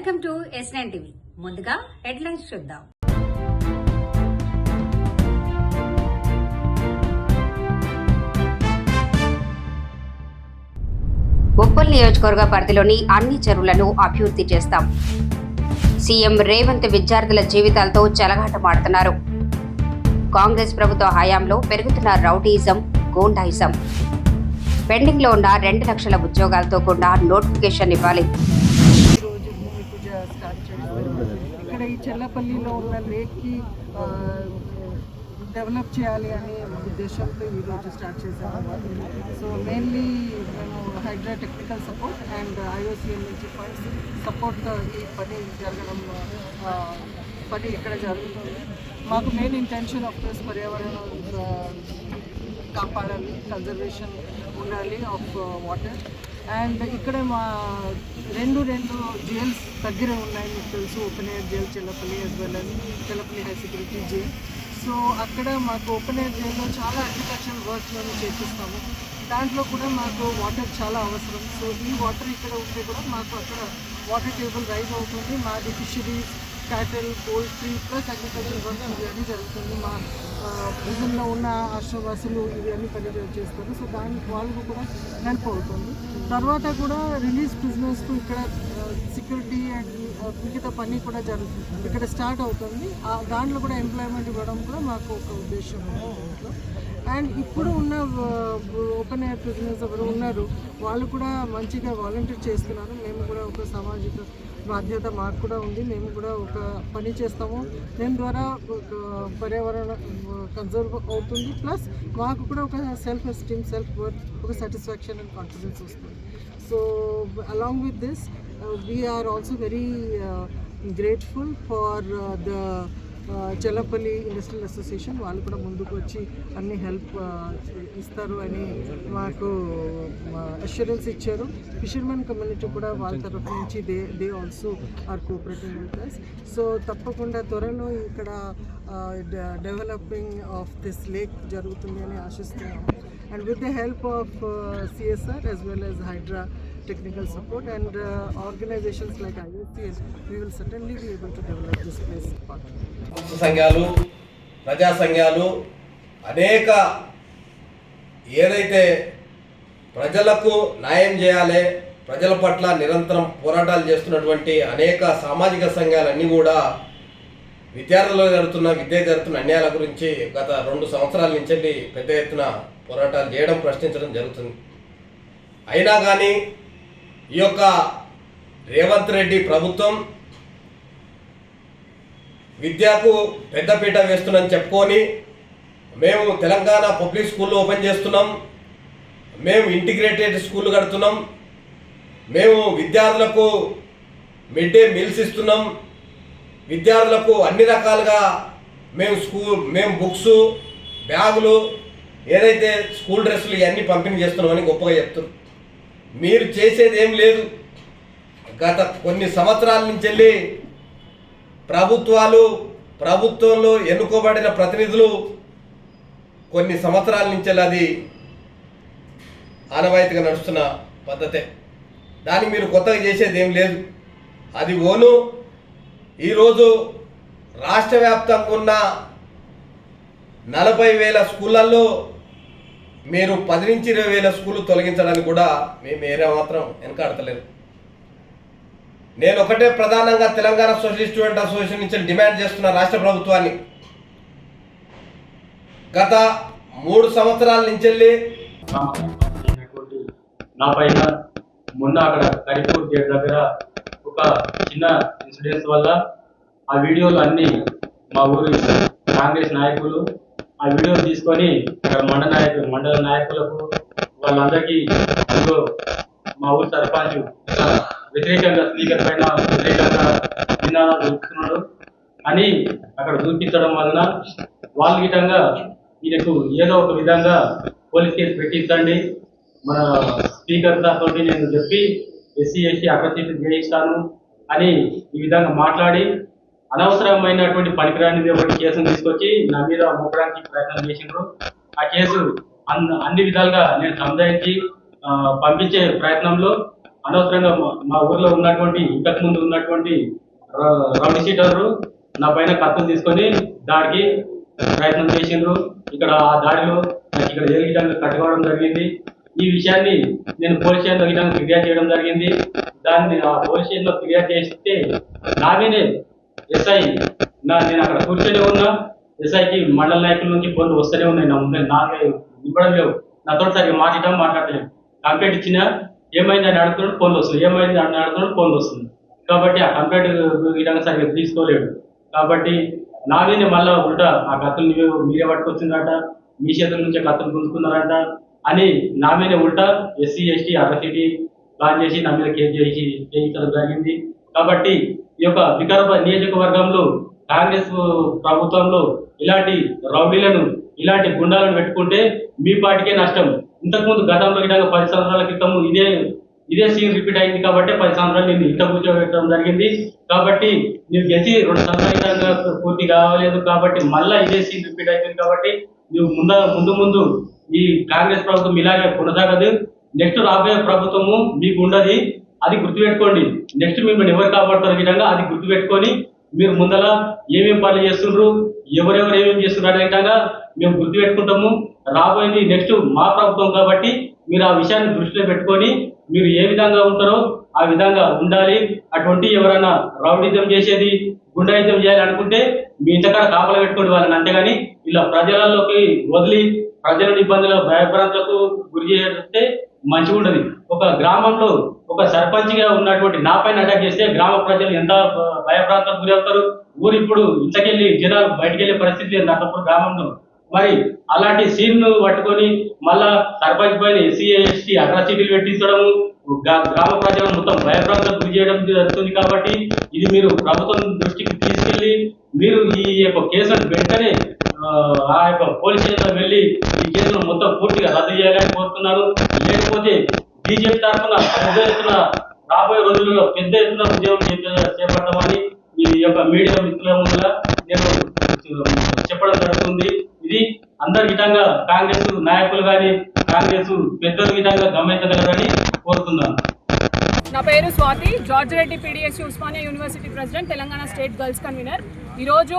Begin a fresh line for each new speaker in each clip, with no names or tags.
Welcome to S9 TV. ముందుగా headlines చూద్దాం.
ఉప్పల్ నియోజకవర్గ పరిధిలోని అన్ని చెరువులను అభివృద్ధి చేస్తాం. సీఎం రేవంత్ విద్యార్థుల జీవితాలతో చెలగాటమాడుతున్నారు. కాంగ్రెస్ ప్రభుత్వ హయాంలో పెరుగుతున్న రౌడీయిజం, గూండాయిజం. పెండింగ్ లో ఉన్న 2 లక్షల ఉద్యోగాలతో కూడా నోటిఫికేషన్ ఇవ్వాలి.
ఇక్కడ ఈ చెల్లపల్లిలో ఉన్న లేక్కి డెవలప్ చేయాలి అనే ఉద్దేశంతో ఈరోజు స్టార్ట్ చేశాము. సో మెయిన్లీ మేము హైడ్రా టెక్నికల్ సపోర్ట్ అండ్ IOCL నుంచి ఫండ్స్ సపోర్ట్తో ఈ పని జరగడం పని ఇక్కడ జరుగుతుంది. మాకు మెయిన్ ఇంటెన్షన్ ఆఫ్ కోర్స్ పర్యావరణం కాపాడాలి, కన్జర్వేషన్ ఉండాలి ఆఫ్ వాటర్. అండ్ ఇక్కడ మా రెండు జైల్స్ దగ్గర ఉన్నాయి, మీకు తెలుసు. Open air jail Chellapalli as well as Chellapalli high security jail. So అక్కడ మాకు ఓపెన్ ఎయిర్ జైల్లో చాలా అగ్రికల్చరల్ వర్క్లను చేపిస్తాము. దాంట్లో కూడా మాకు వాటర్ చాలా అవసరం. సో ఈ వాటర్ ఇక్కడ ఉంటే కూడా మాకు అక్కడ వాటర్ టేబుల్ రైజ్ అవుతుంది. మాది fisheries, క్యాటల్, poultry plus agriculture work ఇవన్నీ జరుగుతుంది. మా ప్రిజన్లో ఉన్న ఆశ్రమవాసులు ఇవన్నీ పని చేస్తారు. సో దానికి వాళ్ళకు కూడా హెల్ప్ అవుతుంది. తర్వాత కూడా రిలీజ్ బిజినెస్కు ఇక్కడ సెక్యూరిటీ అండ్ మిగతా పని కూడా జరుగుతుంది, ఇక్కడ స్టార్ట్ అవుతుంది. దాంట్లో కూడా ఎంప్లాయ్మెంట్ ఇవ్వడం కూడా మాకు ఒక ఉద్దేశం ఉంది. అండ్ ఇప్పుడు ఉన్న ఓపెన్ ఎయిర్ బిజినెస్ ఎవరు ఉన్నారు వాళ్ళు కూడా మంచిగా వాలంటీర్ చేస్తున్నారు. మేము కూడా ఒక సామాజిక బాధ్యత మాకు కూడా ఉంది. మేము కూడా ఒక పని చేస్తాము. దీని ద్వారా పర్యావరణ కన్జర్వ్ అవుతుంది. ప్లస్ మాకు కూడా ఒక సెల్ఫ్ ఎస్టీమ్, సెల్ఫ్ వర్త్, ఒక సాటిస్ఫాక్షన్ అండ్ కాన్ఫిడెన్స్ వస్తుంది. So along with this we are also very grateful for the Chellapalli industrial association. వాళ్ళు కూడా ముందుకు వచ్చి అన్ని హెల్ప్ ఇస్తారు అని మాకు అష్యూరెన్స్ ఇచ్చారు. ఫిషర్మెన్ కమ్యూనిటీ కూడా వాళ్ళ తరఫు నుంచి they also are cooperating with us. So తప్పకుండా త్వరలో ఇక్కడ డెవలపింగ్ ఆఫ్ దిస్ లేక్ జరుగుతుంది అని ఆశిస్తున్నాము. And with the help of CSR as well as Hydra technical support and organizations like IOCL, we will certainly be able to develop this place.
సంఘాలు, ప్రజా సంఘాలు అనేక ఏదైతే ప్రజలకు న్యాయం చేయాలి, ప్రజల పట్ల నిరంతరం పోరాటాలు చేస్తున్నటువంటి అనేక సామాజిక సంఘాలన్నీ కూడా విద్యార్థుల్లో విద్య జరుగుతున్న అన్యాయాల గురించి గత 2 సంవత్సరాల నుంచి పెద్ద ఎత్తున పోరాటాలు చేయడం, ప్రశ్నించడం జరుగుతుంది. అయినా కానీ ఈ యొక్క రేవంత్ రెడ్డి ప్రభుత్వం విద్యకు పెద్దపీట వేస్తుందని చెప్పుకొని మేము తెలంగాణ పబ్లిక్ స్కూళ్ళు ఓపెన్ చేస్తున్నాం, మేము ఇంటిగ్రేటెడ్ స్కూళ్ళు కడుతున్నాం, మేము విద్యార్థులకు మిడ్ డే మీల్స్ ఇస్తున్నాం, విద్యార్థులకు అన్ని రకాలుగా మేము బుక్స్, బ్యాగులు, ఏదైతే స్కూల్ డ్రెస్సులు ఇవన్నీ పంపిణీ చేస్తున్నామని గొప్పగా చెప్తున్నారు. మీరు చేసేది ఏం లేదు. గత కొన్ని సంవత్సరాల నుంచి ప్రభుత్వంలో ఎన్నుకోబడిన ప్రతినిధులు కొన్ని సంవత్సరాల నుంచి అది ఆనవాయితీగా నడుస్తున్న పద్ధతే. దానికి మీరు కొత్తగా చేసేది ఏం లేదు. అది ఓను ఈరోజు రాష్ట్ర వ్యాప్తంగా ఉన్న 40,000 స్కూళ్ళల్లో మీరు 10 నుంచి 20,000 స్కూళ్ళు తొలగించడానికి కూడా మేము మాత్రం వెనకాడతలేదు. నేను ఒకటే ప్రధానంగా తెలంగాణ సోషలిస్ట్ స్టూడెంట్ అసోసియేషన్ నుంచి డిమాండ్ చేస్తున్న రాష్ట్ర ప్రభుత్వాన్ని, గత 3 సంవత్సరాల నుంచి
నా పైన మొన్న అక్కడ కరీపూర్ గేట్ దగ్గర ఒక చిన్న ఇన్సిడెంట్స్ వల్ల ఆ వీడియోలు అన్నీ మా ఊరు కాంగ్రెస్ నాయకులు ఆ వీడియో తీసుకొని అక్కడ మండల నాయకులకు వాళ్ళందరికీ అందులో మా ఊరు సర్పంచ్ వ్యతిరేకంగా స్పీకర్ పైన వ్యతిరేకంగా నినాదాలు చూపుతున్నాడు అని అక్కడ చూపించడం వలన వాళ్ళ విధంగా ఈయనకు ఏదో ఒక విధంగా పోలీస్ కేసు పెట్టించండి, మన స్పీకర్ తోటి నేను చెప్పి SC ST అట్రాసిటీ చేయిస్తాను అని ఈ విధంగా మాట్లాడి అనవసరమైనటువంటి పనికిరాని ఒకటి కేసును తీసుకొచ్చి నా మీద మోపడానికి ప్రయత్నం చేసిండ్రు. ఆ కేసు అన్ని విధాలుగా నేను సంజాయించి పంపించే ప్రయత్నంలో అనవసరంగా మా ఊర్లో ఉన్నటువంటి ఇంతకు ముందు ఉన్నటువంటి రౌడీ షీటర్లు నా పైన కత్తులు తీసుకొని దాడికి ప్రయత్నం చేసిండ్రు. ఇక్కడ ఆ దాడిలో నాకు ఇక్కడ ఏ విధంగా కట్టుకోవడం జరిగింది. ఈ విషయాన్ని నేను పోలీస్ స్టేషన్లో విధంగా ఫిర్యాదు చేయడం జరిగింది. దాన్ని ఆ పోలీస్ స్టేషన్లో ఫిర్యాదు చేస్తే నావేనే ఎస్ఐ నేను అక్కడ కూర్చొని ఉన్నా. ఎస్ఐకి మండల నాయకుల నుంచి ఫోన్లు వస్తూనే ఉన్నాయి. నా ముందే నాకే ఇవ్వడం లేవు. నాతో సరిగ్గా మాట్లాడలేదు. కంప్లైంట్ ఇచ్చినా ఏమైంది అని అడుగుతున్నాడు, ఫోన్లు వస్తుంది. ఏమైంది అని అడుగుతున్నాడు, ఫోన్లు వస్తుంది. కాబట్టి ఆ కంప్లైంట్ విధంగా సరిగ్గా తీసుకోలేడు. కాబట్టి నావేనే మళ్ళా ఉల్టా ఆ కత్తులు మీరే పట్టుకొచ్చిందట, మీ చేతుల నుంచే కత్తులు గుంజుకున్నారంట అని నా మీద ఉల్టా ఎస్సీ ఎస్టీ అట్రాసిటీ ప్లాన్ చేసి నా మీద కేసు చేయించడం జరిగింది. కాబట్టి ఈ యొక్క వికారాబాద్ నియోజకవర్గంలో కాంగ్రెస్ ప్రభుత్వంలో ఇలాంటి రౌడీలను ఇలాంటి గుండాలను పెట్టుకుంటే మీ పార్టీకే నష్టం. ఇంతకుముందు గతంలో 10 సంవత్సరాల క్రితం ఇదే సీన్ రిపీట్ అయింది. కాబట్టి 10 సంవత్సరాలు నేను ఇంత కూర్చోబెట్టడం జరిగింది. కాబట్టి నువ్వు గెలిచి 2 సంవత్సరాలుగా పూర్తి కావలేదు. కాబట్టి మళ్ళా ఇదే సీన్ రిపీట్ అవుతుంది. కాబట్టి నువ్వు ముందు ఈ కాంగ్రెస్ ప్రభుత్వం ఇలాగే కొనసాగదు. నెక్స్ట్ రాబోయే ప్రభుత్వము మీకు ఉండదు. అది గుర్తుపెట్టుకోండి. నెక్స్ట్ మిమ్మల్ని ఎవరు కాపాడుతారు విధంగా అది గుర్తుపెట్టుకొని మీరు ముందల ఏమేమి పనులు చేస్తుండ్రు, ఎవరెవరు ఏమేమి చేస్తున్నారు అనే విధంగా మేము గుర్తుపెట్టుకుంటాము. రాబోయేది నెక్స్ట్ మా ప్రభుత్వం కాబట్టి మీరు ఆ విషయాన్ని దృష్టిలో పెట్టుకొని మీరు ఏ విధంగా ఉంటారో ఆ విధంగా ఉండాలి. అటువంటి ఎవరైనా రౌడిజం చేసేది, గుండాయిజం చేయాలనుకుంటే మీ ఇంతకాడ కాపలా పెట్టుకోండి వాళ్ళని. అంతేగాని ఇలా ప్రజలలోకి వదిలి ప్రజలను ఇబ్బందుల భయభ్రాంతులకు గురి చేస్తే మంచిగా ఉండదు. ఒక గ్రామంలో ఒక సర్పంచ్గా ఉన్నటువంటి నా పైన అటాక్ చేస్తే గ్రామ ప్రజలు ఎంత భయభ్రాంతులకు గురి అవుతారు. ఊరు ఇప్పుడు ఇంతకెళ్ళి జనాలు బయటికి వెళ్ళే పరిస్థితి లేదు నాకప్పుడు గ్రామంలో. మరి అలాంటి సీన్ పట్టుకొని మళ్ళా సర్పంచ్ పైన ఎస్సీ ఎస్టీ అట్రాసిటీలు పెట్టించడము, గ్రామ ప్రజలను మొత్తం భయభ్రాంతులకు గురి చేయడం జరుగుతుంది. కాబట్టి ఇది మీరు ప్రభుత్వం దృష్టికి తీసుకెళ్లి మీరు ఈ యొక్క కేసును వెంటనే ఆ యొక్క పోలీస్ స్టేషన్లో వెళ్ళి ఈ కేసును మొత్తం పూర్తిగా రద్దు చేయాలని కోరుతున్నాను. లేకపోతే బీజేపీ తరఫున పెద్ద ఎత్తున రాబోయే రోజుల్లో పెద్ద ఎత్తున ఉద్యమం చేపడతామని ఈ యొక్క మీడియా మిత్రుల ముందుగా నేను చెప్పడం జరుగుతుంది. ఇది అందరి విధంగా కాంగ్రెస్ నాయకులు కానీ కాంగ్రెస్ పెద్దల విధంగా గమనించగలరని కోరుతున్నాను.
నా పేరు Swathi, George Reddy PDSU Osmania university president, Telangana state girls convener. ఈరోజు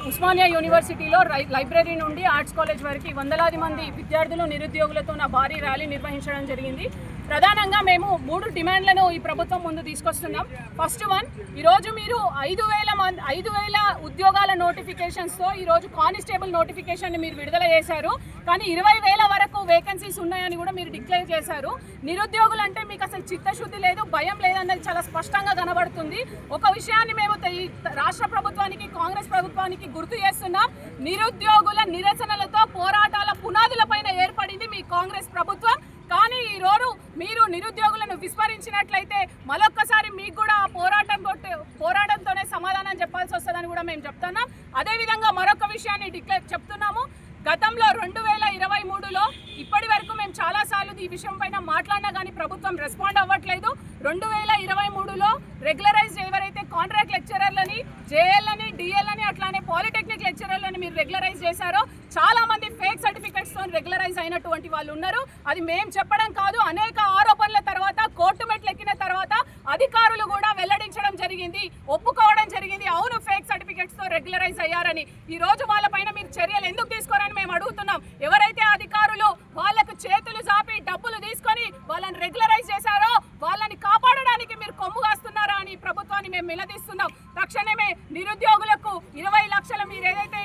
ఉస్మానియా యూనివర్సిటీలో లైబ్రరీ నుండి ఆర్ట్స్ కాలేజ్ వరకు వందలాది మంది విద్యార్థులు నిరుద్యోగులతో నా భారీ ర్యాలీ నిర్వహించడం జరిగింది. ప్రధానంగా మేము 3 డిమాండ్లను ఈ ప్రభుత్వం ముందు తీసుకొస్తున్నాం. ఫస్ట్ వన్, ఈరోజు మీరు 5,000 ఉద్యోగాల నోటిఫికేషన్స్తో ఈరోజు కానిస్టేబుల్ నోటిఫికేషన్ మీరు విడుదల చేశారు. కానీ 20,000 వరకు వేకెన్సీస్ ఉన్నాయని కూడా మీరు డిక్లేర్ చేశారు. నిరుద్యోగులు అంటే మీకు అసలు చిత్తశుద్ధి లేదు, భయం లేదన్నది చాలా స్పష్టంగా కనబడుతుంది. ఒక విషయాన్ని మేము రాష్ట్ర ప్రభుత్వానికి, కాంగ్రెస్ ప్రభుత్వానికి గుర్తు చేస్తున్నాం. నిరుద్యోగుల నిరసనలతో పోరాటాల పునాదులపైన ఏర్పడింది మీ కాంగ్రెస్ ప్రభుత్వం. కానీ ఈరోజు మీరు నిరుద్యోగులను విస్మరించినట్లయితే మరొక్కసారి మీకు కూడా ఆ పోరాటంతోనే సమాధానం చెప్పాల్సి వస్తుందని కూడా మేము చెప్తున్నాం. అదేవిధంగా మరొక విషయాన్ని చెప్తున్నాము. గతంలో 2023లో ఇప్పటి వరకు మేము చాలాసార్లు ఈ విషయం పైన మాట్లాడినా కానీ ప్రభుత్వం రెస్పాండ్ అవ్వట్లేదు. 2023లో రెగ్యులరైజ్ ఎవరైతే కాంట్రాక్ట్ లెక్చరర్లని, జేఎల్ని, డిఎల్ని, అట్లానే పాలిటెక్నిక్ లెక్చరర్లని మీరు రెగ్యులరైజ్ చేశారో చాలా మంది ఫేక్ సర్టిఫికెట్స్తో రెగ్యులరైజ్ అయినటువంటి వాళ్ళు ఉన్నారు. అది మేము చెప్పడం కాదు, అనేక ఆరోపణల తర్వాత కోర్టు మెట్లు ఎక్కిన తర్వాత అధికారులు కూడా వెల్లడించడం జరిగింది, ఒప్పుకోవడం జరిగింది. అవును, ఫేక్ సర్టిఫికెట్స్తో రెగ్యులరైజ్ అయ్యారని. ఈ రోజు వాళ్ళపైన మీరు చర్యలు ఎందుకు తీసుకోరని మేము అడుగుతున్నాం. ఎవరైతే అధికారులు వాళ్ళకు చేతులు చాపి డబ్బులు తీసుకొని వాళ్ళని రెగ్యులరైజ్ చేశారో వాళ్ళని కాపాడడానికి మీరు కొమ్ము కాస్తున్నారా అని ప్రభుత్వాన్ని మేము నిలదీస్తున్నాం. తక్షణమే నిరుద్యోగులకు 20 లక్షల మీరు ఏదైతే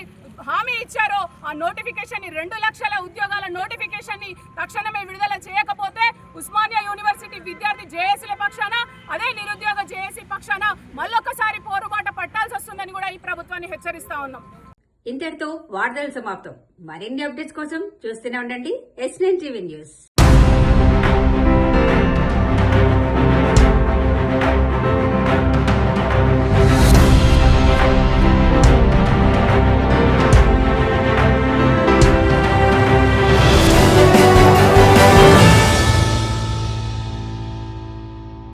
హామీ ఇచ్చారో ఆ నోటిఫికేషన్ 2 లక్షల ఉద్యోగాల నోటిఫికేషన్ ని తక్షణమే విడుదల చేయకపోతే ఉస్మానియా యూనివర్సిటీ విద్యార్థి జేఏసీల పక్షాన, అదే నిరుద్యోగ జేఏసీ పక్షాన మళ్ళొకసారి పోరుబాట పట్టాల్సి వస్తుందని కూడా ఈ ప్రభుత్వాన్ని హెచ్చరిస్తా ఉన్నాం.
ఇంతటితో వార్తలు సమాప్తం. మరిన్ని అప్డేట్స్ కోసం చూస్తూనే ఉండండి S9 TV న్యూస్.